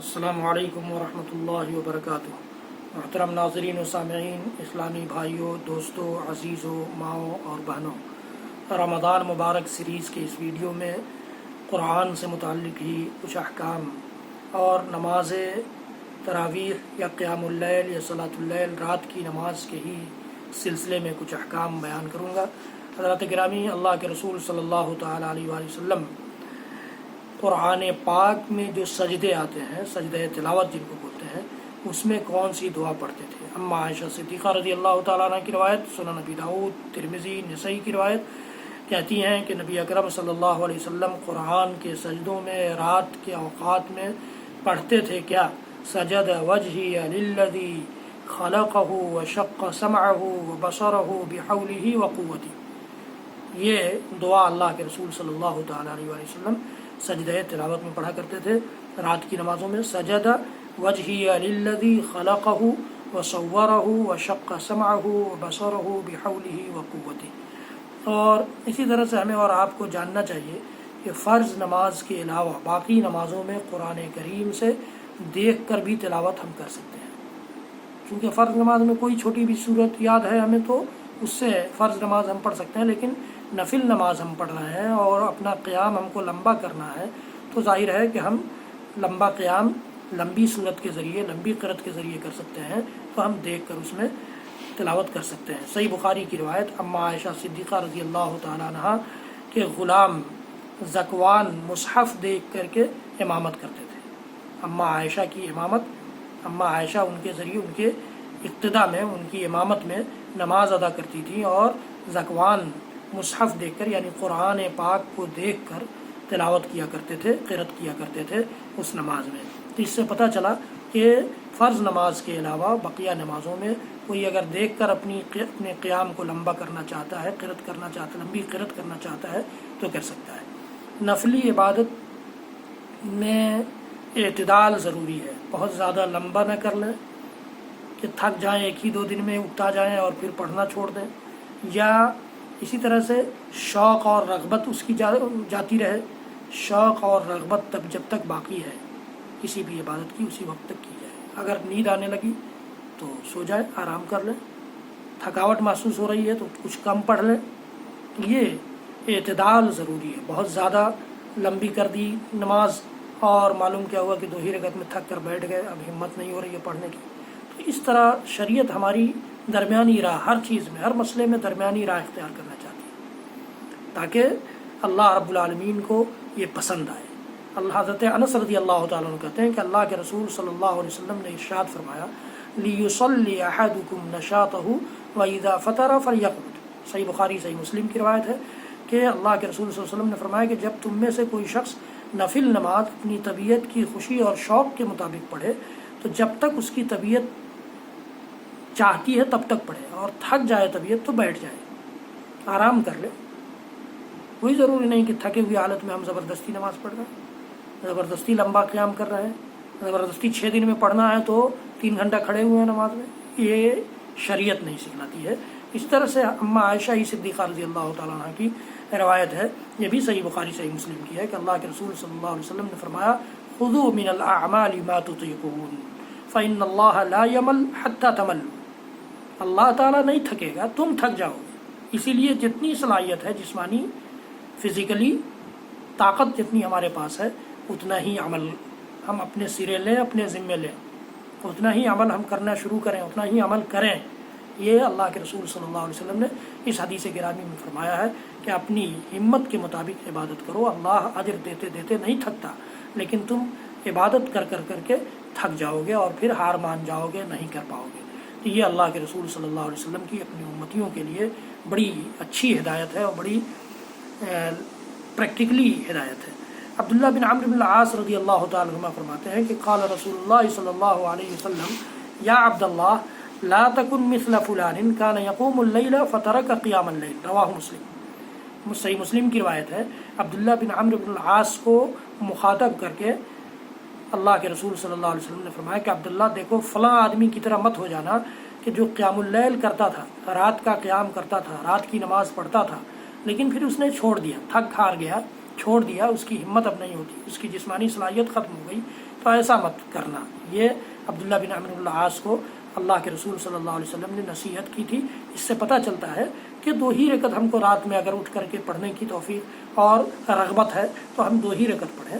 السلام علیکم ورحمۃ اللہ وبرکاتہ۔ محترم ناظرین و سامعین، اسلامی بھائیوں، دوستوں، عزیزوں، ماؤں اور بہنوں، رمضان مبارک سیریز کے اس ویڈیو میں قرآن سے متعلق ہی کچھ احکام اور نماز تراویح یا قیام اللیل یا صلاۃ اللیل، رات کی نماز کے ہی سلسلے میں کچھ احکام بیان کروں گا۔ حضرات گرامی، اللہ کے رسول صلی اللہ تعالیٰ علیہ وآلہ وسلم قرآن پاک میں جو سجدے آتے ہیں، سجدہ تلاوت جن کو بولتے ہیں، اس میں کون سی دعا پڑھتے تھے؟ اما عائشہ صدیقہ رضی اللہ تعالیٰ عنہ کی روایت، سنن نبی داؤد، ترمذی، نسائی کی روایت کہتی ہیں کہ نبی اکرم صلی اللہ علیہ وسلم قرآن کے سجدوں میں رات کے اوقات میں پڑھتے تھے کیا؟ سجد وجہی للذی خلقہ وشق سمعہ وبصرہ بحولہ وقوتہ۔ یہ دعا اللہ کے رسول صلی اللہ تعالیٰ علیہ وآلہ وسلم سجدہ تلاوت میں پڑھا کرتے تھے رات کی نمازوں میں۔ سجد وجہی للذی خلقہ وصورہ وشق سمعہ وبصرہ بحولہ وقوتہ۔ اور اسی طرح سے ہمیں اور آپ کو جاننا چاہیے کہ فرض نماز کے علاوہ باقی نمازوں میں قرآن کریم سے دیکھ کر بھی تلاوت ہم کر سکتے ہیں، کیونکہ فرض نماز میں کوئی چھوٹی بھی صورت یاد ہے ہمیں تو اس سے فرض نماز ہم پڑھ سکتے ہیں، لیکن نفل نماز ہم پڑھ رہے ہیں اور اپنا قیام ہم کو لمبا کرنا ہے، تو ظاہر ہے کہ ہم لمبا قیام لمبی صورت کے ذریعے، لمبی قرأت کے ذریعے کر سکتے ہیں، تو ہم دیکھ کر اس میں تلاوت کر سکتے ہیں۔ صحیح بخاری کی روایت، اما عائشہ صدیقہ رضی اللہ تعالیٰ عنہ کے غلام ذکوان مصحف دیکھ کر کے امامت کرتے تھے۔ اما عائشہ کی امامت، اما عائشہ ان کے ذریعے، ان کے اقتداء میں، ان کی امامت میں نماز ادا کرتی تھی، اور ذکوان مصحف دیکھ کر یعنی قرآن پاک کو دیکھ کر تلاوت کیا کرتے تھے، قرأت کیا کرتے تھے اس نماز میں۔ تو اس سے پتہ چلا کہ فرض نماز کے علاوہ بقیہ نمازوں میں کوئی اگر دیکھ کر اپنے قیام کو لمبا کرنا چاہتا ہے، قرأت کرنا چاہتا ہے، لمبی قرأت کرنا چاہتا ہے تو کر سکتا ہے۔ نفلی عبادت میں اعتدال ضروری ہے، بہت زیادہ لمبا نہ کر لیں کہ تھک جائیں، ایک ہی دو دن میں اکتا جائیں اور پھر پڑھنا چھوڑ دیں، یا اسی طرح سے شوق اور رغبت اس کی جاتی رہے۔ شوق اور رغبت تب جب تک باقی ہے کسی بھی عبادت کی، اسی وقت تک کی جائے۔ اگر نیند آنے لگی تو سو جائے، آرام کر لیں، تھکاوٹ محسوس ہو رہی ہے تو کچھ کم پڑھ لیں۔ یہ اعتدال ضروری ہے۔ بہت زیادہ لمبی کر دی نماز اور معلوم کیا ہوا کہ دو ہی رکعت میں تھک کر بیٹھ گئے، اب ہمت نہیں ہو رہی ہے پڑھنے کی، تو اس طرح شریعت ہماری درمیانی راہ، ہر چیز میں، ہر مسئلے میں درمیانی راہ اختیار کرنا چاہتی ہے تاکہ اللہ رب العالمین کو یہ پسند آئے۔ اللہ حضرت انس رضی اللہ تعالیٰ عنہ کہتے ہیں کہ اللہ کے رسول صلی اللہ علیہ وسلم نے ارشاد فرمایا، لِيُصَلِّ أَحَدُكُمْ نَشَاطَهُ وَإِذَا فَطَرَ فَلْيَقْعُدْ۔ صحیح بخاری، صحیح مسلم کی روایت ہے کہ اللہ کے رسول صلی اللہ علیہ وسلم نے فرمایا کہ جب تم میں سے کوئی شخص نفل نماز اپنی طبیعت کی خوشی اور شوق کے مطابق پڑھے تو جب تک اس کی طبیعت چاہتی ہے تب تک پڑھے، اور تھک جائے طبیعت تو بیٹھ جائے، آرام کر لے۔ کوئی ضروری نہیں کہ تھکے ہوئی حالت میں ہم زبردستی نماز پڑھ رہے ہیں، زبردستی لمبا قیام کر رہے ہیں، زبردستی 6 دن میں پڑھنا ہے تو 3 گھنٹہ کھڑے ہوئے ہیں نماز میں، یہ شریعت نہیں سکھلاتی ہے۔ اسی طرح سے اما عائشہ صدیقہ رضی اللہ تعالیٰ عنہ کی روایت ہے، یہ بھی صحیح بخاری صحیح مسلم کی ہے کہ اللہ کے رسول صلی اللہ علیہ وسلم نے فرمایا، خذوا من الاعمال ما تطیقون فإن اللہ لا یمل حتی تملوا۔ اللہ تعالیٰ نہیں تھکے گا، تم تھک جاؤ گے، اسی لیے جتنی صلاحیت ہے جسمانی، فزیکلی طاقت جتنی ہمارے پاس ہے اتنا ہی عمل ہم اپنے سرے لیں، اپنے ذمے لیں، اتنا ہی عمل ہم کرنا شروع کریں، اتنا ہی عمل کریں۔ یہ اللہ کے رسول صلی اللہ علیہ وسلم نے اس حدیث گرامی میں فرمایا ہے کہ اپنی ہمت کے مطابق عبادت کرو، اللہ اجر دیتے دیتے نہیں تھکتا، لیکن تم عبادت کر کے تھک جاؤ گے اور پھر ہار مان جاؤ گے، نہیں کر پاؤ گے۔ تو یہ اللہ کے رسول صلی اللہ علیہ وسلم کی اپنی امتیوں کے لیے بڑی اچھی ہدایت ہے اور بڑی پریکٹیکلی ہدایت ہے۔ عبداللہ بن عمرو بن العاص رضی اللہ تعالیٰ عنہ فرماتے ہیں کہ قال رسول اللہ صلی اللہ علیہ وسلم، یا عبد اللہ لا تکن مثل فلان کان یقوم اللیل فترک قیام اللیل، رواہ مسلم۔ صحیح مسلم کی روایت ہے، عبداللہ بن عمرو بن العاص کو مخاطب کر کے اللہ کے رسول صلی اللہ علیہ وسلم نے فرمایا کہ عبداللہ دیکھو، فلاں آدمی کی طرح مت ہو جانا کہ جو قیام اللیل کرتا تھا، رات کا قیام کرتا تھا، رات کی نماز پڑھتا تھا، لیکن پھر اس نے چھوڑ دیا، تھک ہار گیا، چھوڑ دیا، اس کی ہمت اب نہیں ہوتی، اس کی جسمانی صلاحیت ختم ہو گئی، تو ایسا مت کرنا۔ یہ عبداللہ بن عمرو بن العاص کو اللہ کے رسول صلی اللہ علیہ وسلم نے نصیحت کی تھی۔ اس سے پتہ چلتا ہے کہ 2 ہی رکعت ہم کو رات میں اگر اٹھ کر کے پڑھنے کی توفیق اور رغبت ہے تو ہم 2 ہی رکعت پڑھیں۔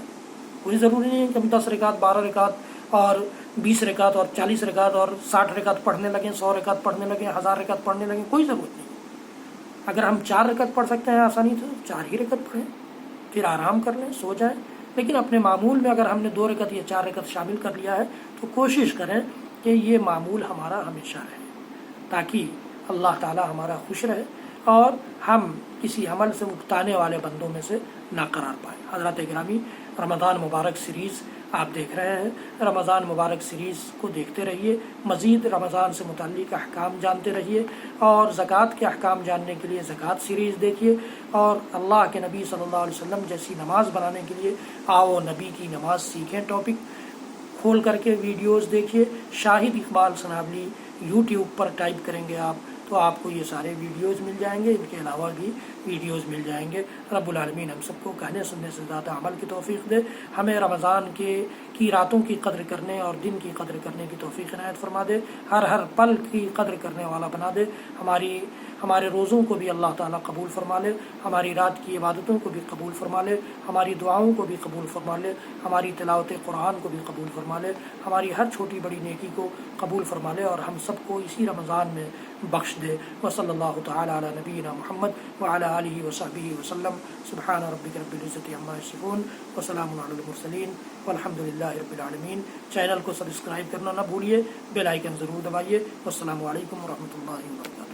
کوئی ضروری نہیں ہے کہ ہم 10 رکعت 12 رکعت اور 20 رکعت اور 40 رکعت اور 60 رکعت پڑھنے لگیں، 100 رکعت پڑھنے لگیں، 1000 رکعت پڑھنے لگیں، کوئی ضرورت نہیں۔ اگر ہم 4 رکعت پڑھ سکتے ہیں آسانی سے 4 ہی رکعت پڑھیں، پھر آرام کر لیں، سو جائیں۔ لیکن اپنے معمول میں اگر ہم نے 2 رکعت یا 4 رکعت شامل کر لیا ہے تو کوشش کریں کہ یہ معمول ہمارا ہمیشہ رہے، تاکہ اللہ تعالی ہمارا خوش رہے اور ہم کسی عمل سے اکتانے والے بندوں میں سے نہ قرار پائیں۔ حضرات گرامی، رمضان مبارک سیریز آپ دیکھ رہے ہیں۔ رمضان مبارک سیریز کو دیکھتے رہیے، مزید رمضان سے متعلق احکام جانتے رہیے، اور زکوٰۃ کے احکام جاننے کے لیے زکوٰۃ سیریز دیکھیے، اور اللہ کے نبی صلی اللہ علیہ وسلم جیسی نماز بنانے کے لیے آؤ نبی کی نماز سیکھیں ٹاپک کھول کر کے ویڈیوز دیکھیے۔ شاہد اقبال سنابلی یوٹیوب پر ٹائپ کریں گے آپ تو آپ کو یہ سارے ویڈیوز مل جائیں گے، ان کے علاوہ بھی ویڈیوز مل جائیں گے۔ رب العالمین ہم سب کو کہنے سننے سے زیادہ عمل کی توفیق دے، ہمیں رمضان کی راتوں کی قدر کرنے اور دن کی قدر کرنے کی توفیق عنایت فرما دے، ہر پل کی قدر کرنے والا بنا دے۔ ہمارے روزوں کو بھی اللہ تعالیٰ قبول فرما لے، ہماری رات کی عبادتوں کو بھی قبول فرما لے، ہماری دعاؤں کو بھی قبول فرما لے، ہماری تلاوت قرآن کو بھی قبول فرما لے، ہماری ہر چھوٹی بڑی نیکی کو قبول فرما لے، اور ہم سب کو اسی رمضان میں بخش دے۔ وصلی اللہ تعالی علی نبینا محمد وعلی آلہ وصحبہ وسلم۔ سبحان ربک رب العزۃ عما یصفون وسلام علی المرسلین والحمد للہ رب العالمین۔ چینل کو سبسکرائب کرنا نہ بھولیے، بیل آئیکن ضرور دبائیے۔ والسلام علیکم ورحمۃ اللہ وبرکاتہ۔